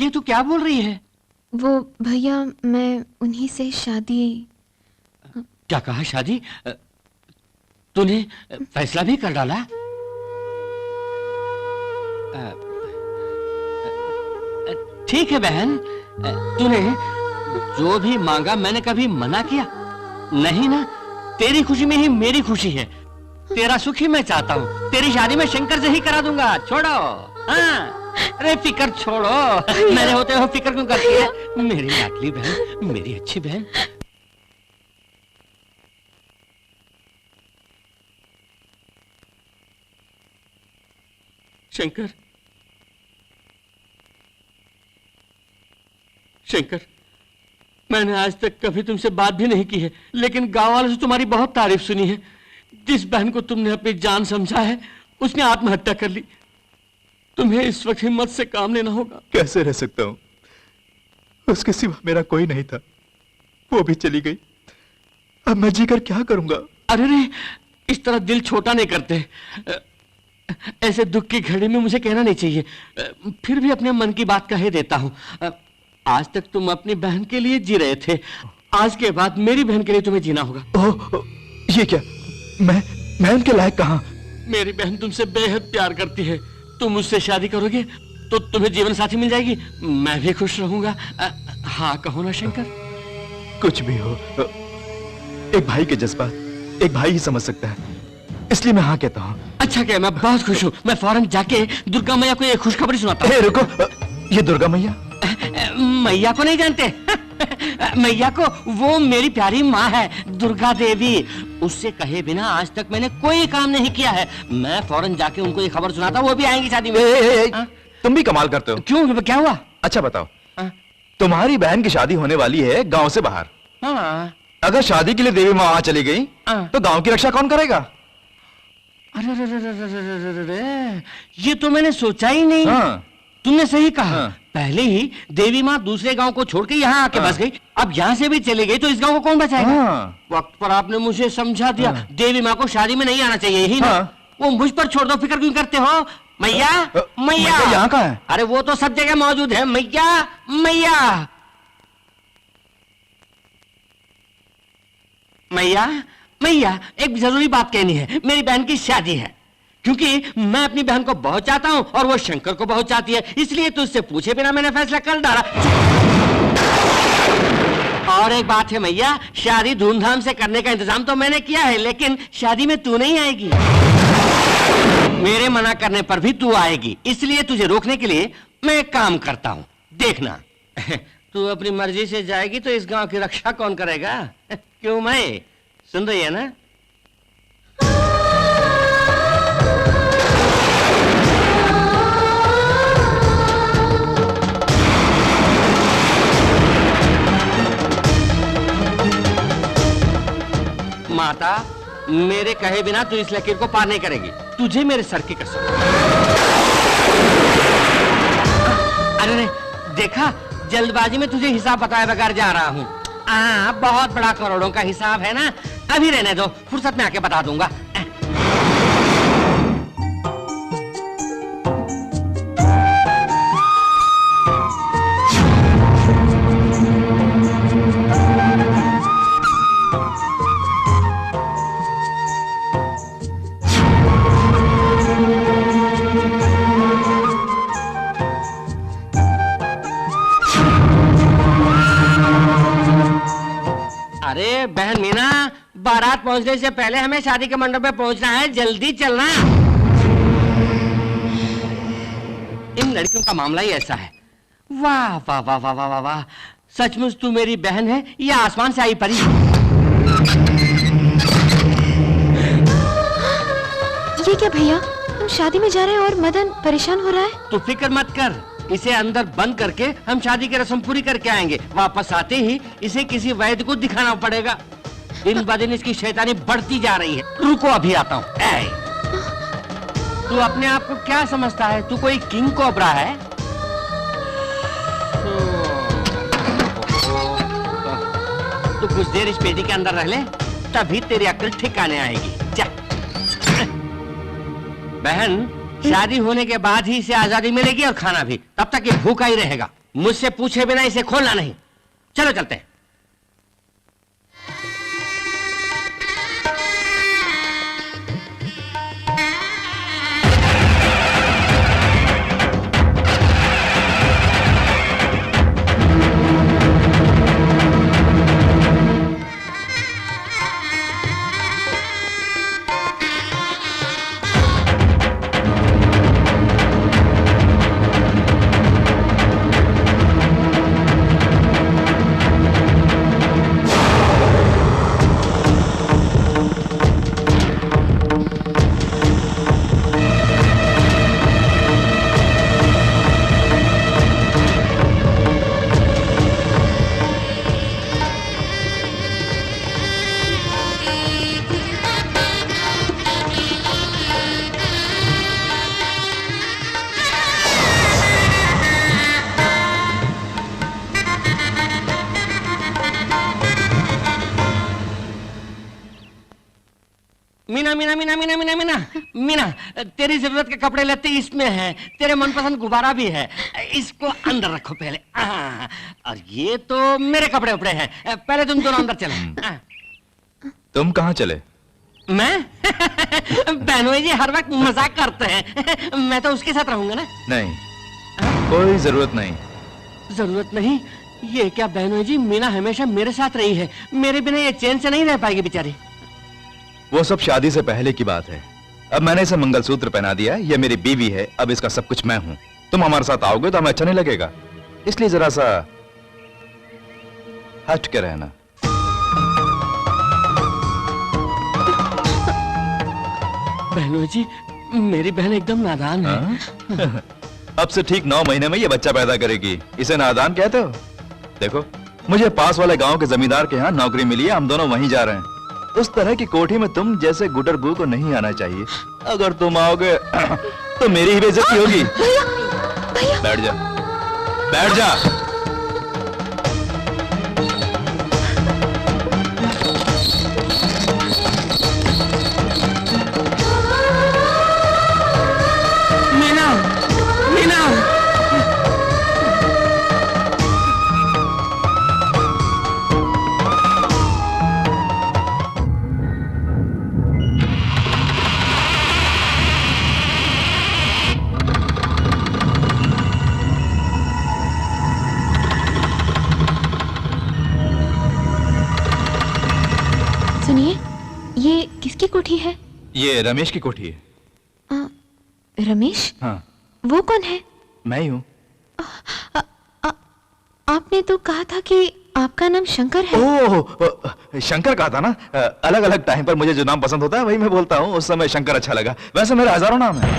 ये तू क्या बोल रही है? वो भैया, मैं उन्हीं से शादी। क्या कहा? शादी? तूने फैसला भी कर डाला? ठीक है बहन, तूने जो भी मांगा मैंने कभी मना किया नहीं ना। तेरी खुशी में ही मेरी खुशी है, तेरा सुख ही मैं चाहता हूँ। तेरी शादी में शंकर से ही करा दूंगा। छोड़ो। हाँ, अरे फिक्र छोड़ो। मेरे होते हो फिक्र क्यों करती है मेरी लाडली बहन, मेरी अच्छी बहन। शंकर, शंकर, मैंने आज तक कभी तुमसे बात भी नहीं की है, लेकिन गांव वालों से तुम्हारी बहुत तारीफ सुनी है। जिस बहन को तुमने अपनी जान समझा है, उसने आत्महत्या कर ली। तुम्हें इस वक्त हिम्मत से काम लेना होगा। कैसे रह सकता हूं? उसके सिवा मेरा कोई नहीं था, वो भी चली गई। अब मैं जीकर क्या करूंगा? अरे रे, इस तरह दिल छोटा नहीं करते। ऐसे दुख की घड़ी में मुझे कहना नहीं चाहिए, फिर भी अपने मन की बात कह देता हूं। आज तक तुम अपनी बहन के लिए जी रहे थे, आज के बाद मेरी बहन के लिए तुम्हें जीना होगा। ये क्या? मैं उनके लायक कहां? मेरी बहन तुमसे बेहद प्यार करती है। तुम मुझसे शादी करोगे तो तुम्हें जीवन साथी मिल जाएगी, मैं भी खुश रहूंगा। हाँ कहो ना शंकर। कुछ भी हो, एक भाई के जज्बात एक भाई ही समझ सकता है, इसलिए मैं हाँ कहता हूँ। अच्छा क्या? मैं बहुत खुश हूँ। मैं फौरन जाके दुर्गा मैया को एक खुशखबरी सुनाता हूँ। रुको, ये दुर्गा मैया? मैया को नहीं जानते? मैया को, वो मेरी प्यारी माँ है, दुर्गा देवी। उससे कहे बिना आज तक मैंने कोई काम नहीं किया है। मैं फौरन जाके उनको ये खबर सुनाता हूँ, वो भी आएंगी शादी में। तुम भी कमाल करते हो। क्यों, क्या हुआ? अच्छा बताओ, तुम्हारी बहन की शादी होने वाली है गांव से बाहर। हाँ। अगर शादी के लिए देवी माँ वहां चली गई तो गांव की रक्षा कौन करेगा? अरे, ये तो मैंने सोचा ही नहीं। हाँ। तुमने सही कहा। पहले ही देवी माँ दूसरे गांव को छोड़ के यहाँ आके बस गई, अब यहाँ से भी चली गई तो इस गांव को कौन बचाएगा? वक्त पर आपने मुझे समझा दिया। देवी माँ को शादी में नहीं आना चाहिए, यही ना? वो मुझ पर छोड़ दो, फिक्र क्यों करते हो? मैया, मैया यहाँ कहाँ है? अरे वो तो सब जगह मौजूद है। मैया, मैया, मैया, मैया, एक जरूरी बात कहनी है। मेरी बहन की शादी है, क्योंकि मैं अपनी बहन को बहुत चाहता हूं और वो शंकर को बहुत चाहती है, इसलिए तुझसे पूछे बिना मैंने फैसला कर डाला। और एक बात है मैया, शादी धूमधाम से करने का इंतजाम तो मैंने किया है, लेकिन शादी में तू नहीं आएगी। मेरे मना करने पर भी तू आएगी, इसलिए तुझे रोकने के लिए मैं एक काम करता हूं। देखना, तू अपनी मर्जी से जाएगी तो इस गांव की रक्षा कौन करेगा? क्यों? मैं सुन रही है ना? माता, मेरे कहे बिना तू इस लकीर को पार नहीं करेगी, तुझे मेरे सर की कसम। अरे देखा, जल्दबाजी में तुझे हिसाब बताए बगैर जा रहा हूँ। बहुत बड़ा करोड़ों का हिसाब है ना, अभी रहने दो, फुर्सत में आके बता दूंगा। अरे बहन मीना, बारात पहुंचने से पहले हमें शादी के मंडप में पहुंचना है, जल्दी चलना। इन लड़कियों का मामला ही ऐसा है। वाह वाह वाह वाह वाह वाह, सचमुच तू मेरी बहन है या आसमान से आई परी? ये क्या भैया, हम शादी में जा रहे हैं और मदन परेशान हो रहा है। तू फिक्र मत कर, इसे अंदर बंद करके हम शादी की रस्म पूरी करके आएंगे। वापस आते ही इसे किसी वैद्य को दिखाना पड़ेगा। दिन ब दिन इसकी शैतानी बढ़ती जा रही है। रुको, अभी आता हूँ। तू अपने आप को क्या समझता है? तू कोई किंग कोबरा है? तू कुछ देर इस पेटी के अंदर रह ले, तभी तेरी अक्ल ठिकाने आएगी। जा बहन, शादी होने के बाद ही इसे आजादी मिलेगी और खाना भी, तब तक ये भूखा ही रहेगा। मुझसे पूछे बिना इसे खोलना नहीं। चलो चलते हैं। मीना मीना मीना मीना मीना मीना मीना, तेरी जरूरत के कपड़े लत्ते इसमें हैं, तेरे मनपसंद गुब्बारा भी है, इसको अंदर रखो पहले। और ये तो मेरे कपड़े उपड़े हैं, पहले तुम दोनों अंदर चलो। तुम कहाँ चले? मैं बहनोई जी हर वक्त मजाक करते हैं, मैं तो उसके साथ रहूंगा ना। नहीं, कोई जरूरत नहीं। जरूरत नहीं? ये क्या बहनोई जी, मीना हमेशा मेरे साथ रही है, मेरे बिना ये चैन से नहीं रह पाएगी बेचारी। वो सब शादी से पहले की बात है। अब मैंने इसे मंगलसूत्र पहना दिया, ये मेरी बीवी है, अब इसका सब कुछ मैं हूं। तुम हमारे साथ आओगे तो हमें अच्छा नहीं लगेगा, इसलिए जरा सा हट के रहना। बहनोई जी, मेरी बहन एकदम नादान है। अब से ठीक 9 महीने में ये बच्चा पैदा करेगी, इसे नादान कहते हो? देखो, मुझे पास वाले गांव के जमींदार के यहाँ नौकरी मिली है, हम दोनों वहीं जा रहे हैं। उस तरह की कोठी में तुम जैसे गुटरगू को नहीं आना चाहिए। अगर तुम आओगे तो मेरी ही बेइज्जती होगी। भैया, भैया। बैठ जा, बैठ जा। मीना, मीना। सुनिए, ये किसकी कोठी है? ये रमेश की कोठी है। रमेश? हाँ। वो कौन है? मैं ही हूँ। आपने तो कहा था कि आपका नाम शंकर है। ओह, शंकर कहा था ना। अलग अलग टाइम पर मुझे जो नाम पसंद होता है वही मैं बोलता हूँ। उस समय शंकर अच्छा लगा, वैसे मेरे हजारों नाम है।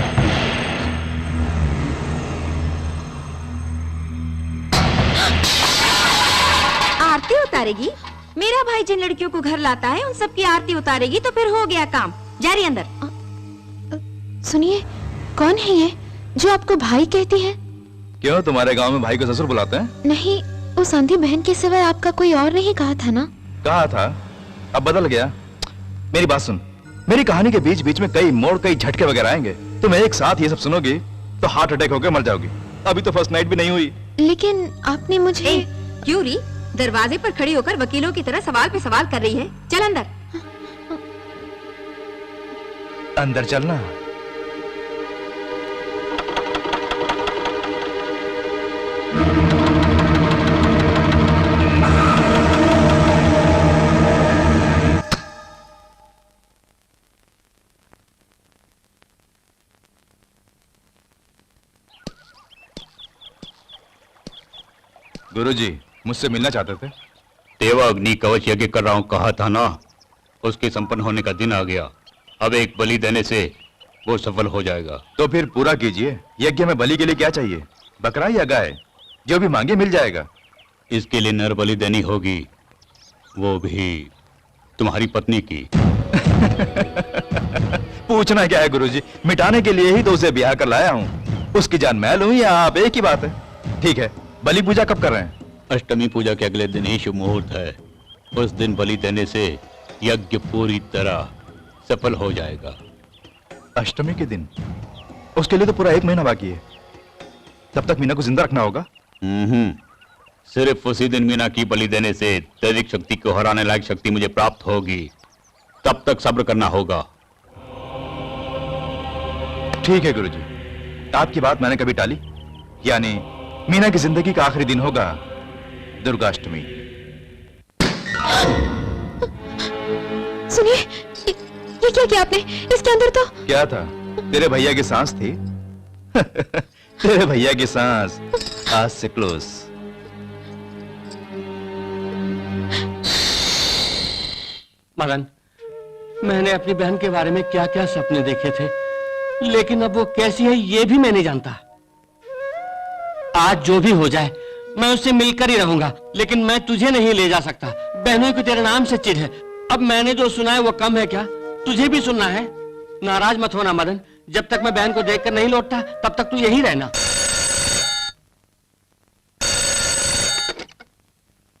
आरती उतारेगी? मेरा भाई जिन लड़कियों को घर लाता है उन सबकी आरती उतारेगी तो फिर हो गया काम। जा रही अंदर। सुनिए, कौन है ये जो आपको भाई कहती है? क्यों, तुम्हारे गांव में भाई को ससुर बुलाते हैं? नहीं, उस आंधी बहन के सिवाय आपका कोई और नहीं कहा था ना? कहा था, अब बदल गया। मेरी बात सुन, मेरी कहानी के बीच बीच में कई मोड़, कई झटके वगैरह आएंगे। तुम एक साथ ये सब सुनोगी तो हार्ट अटैक होकर मर जाओगी। अभी तो फर्स्ट नाइट भी नहीं हुई। लेकिन आपने मुझे। क्यों री दरवाजे पर खड़ी होकर वकीलों की तरह सवाल पे सवाल कर रही है? चल अंदर। अंदर चलना। गुरुजी, मुझसे मिलना चाहते थे? देवा अग्नि कवच यज्ञ कर रहा हूं, कहा था ना। उसके संपन्न होने का दिन आ गया। अब एक बलि देने से वो सफल हो जाएगा। तो फिर पूरा कीजिए। यज्ञ में बलि के लिए क्या चाहिए? बकरा या गाय? जो भी मांगे मिल जाएगा। इसके लिए नर बलि देनी होगी, वो भी तुम्हारी पत्नी की। पूछना क्या है गुरुजी, मिटाने के लिए ही तो उसे ब्याह कर लाया हूँ। उसकी जान मैं लूं या आप, एक ही बात है। ठीक है, बलि पूजा कब कर रहे हैं? अष्टमी पूजा के अगले दिन ही शुभ मुहूर्त है। उस दिन बलि देने से यज्ञ पूरी तरह सफल हो जाएगा। अष्टमी के दिन? उसके लिए तो पूरा 1 महीना बाकी है। तब तक मीना को जिंदा रखना होगा। सिर्फ उसी दिन मीना की बलि देने से दैविक शक्ति को हराने लायक शक्ति मुझे प्राप्त होगी। तब तक सब्र करना होगा। ठीक है गुरुजी, आपकी बात मैंने कभी टाली। यानी मीना की जिंदगी का आखिरी दिन होगा दुर्गाष्टमी। सुनिए, ये क्या किया आपने? इसके अंदर तो क्या था? तेरे भैया की सांस थी। तेरे भैया की सांस आज से क्लोज। मदन, मैंने अपनी बहन के बारे में क्या क्या सपने देखे थे, लेकिन अब वो कैसी है ये भी मैं नहीं जानता। आज जो भी हो जाए मैं उससे मिलकर ही रहूंगा, लेकिन मैं तुझे नहीं ले जा सकता। बहनों को तेरे नाम से चिढ़ है। अब मैंने जो सुना है वो कम है क्या? तुझे भी सुनना है? नाराज मत होना मदन, जब तक मैं बहन को देखकर नहीं लौटता तब तक तू यहीं रहना।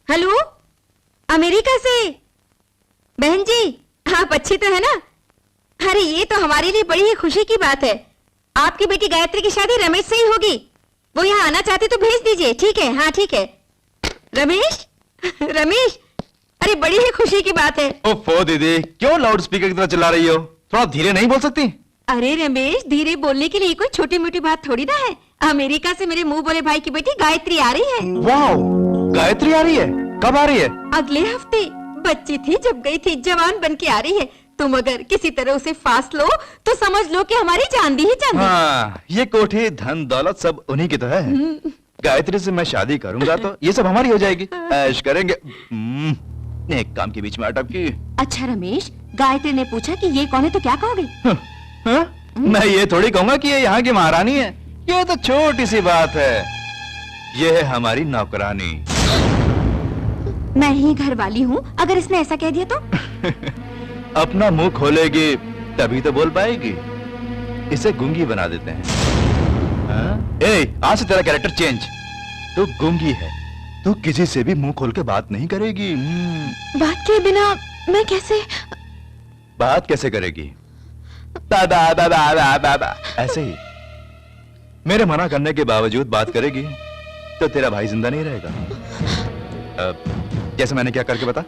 हेलो, अमेरिका से बहन जी, आप अच्छी तो है ना? अरे ये तो हमारे लिए बड़ी ही खुशी की बात है। आपकी बेटी गायत्री की शादी रमेश से ही होगी। वो यहाँ आना चाहते तो भेज दीजिए। ठीक है? हाँ ठीक है। रमेश, रमेश, अरे बड़ी ही खुशी की बात है। ओफो दीदी, क्यों लाउड स्पीकर की तरह चिल्ला रही हो? थोड़ा धीरे नहीं बोल सकती? अरे रमेश, धीरे बोलने के लिए कोई छोटी मोटी बात थोड़ी ना है। अमेरिका से मेरे मुंह बोले भाई की बेटी गायत्री आ रही है। वाओ, गायत्री आ रही है? कब आ रही है? अगले हफ्ते। बच्ची थी जब गई थी, जवान बन के आ रही है। तुम अगर किसी तरह उसे फास लो तो समझ लो कि हमारी चांदी ही चांदी। हाँ, ये कोठी धन दौलत सब उन्हीं की तो है। गायत्री से मैं शादी करूंगा तो ये सब हमारी हो जाएगी। ऐश करेंगे। एक काम के बीच में अटक की। अच्छा रमेश, गायत्री ने पूछा कि ये कौन है तो क्या कहोगे? मैं ये थोड़ी कहूंगा कि ये यहाँ की महारानी है। ये तो छोटी सी बात है। ये है हमारी नौकरानी। मैं ही घर वाली हूँ, अगर इसने ऐसा कह दिया तो? अपना मुंह खोलेगी तभी तो बोल पाएगी। इसे गूंगी बना देते हैं। हाँ? ए, आज से तेरा कैरेक्टर चेंज। तू गूंगी है, तू किसी से भी मुंह खोल के बात नहीं करेगी। बात के बिना मैं कैसे? बात कैसे करेगी? बाबा बाबा बाबा ऐसे ही। मेरे मना करने के बावजूद बात करेगी तो तेरा भाई जिंदा नहीं रहेगा। जैसे मैंने क्या करके बता?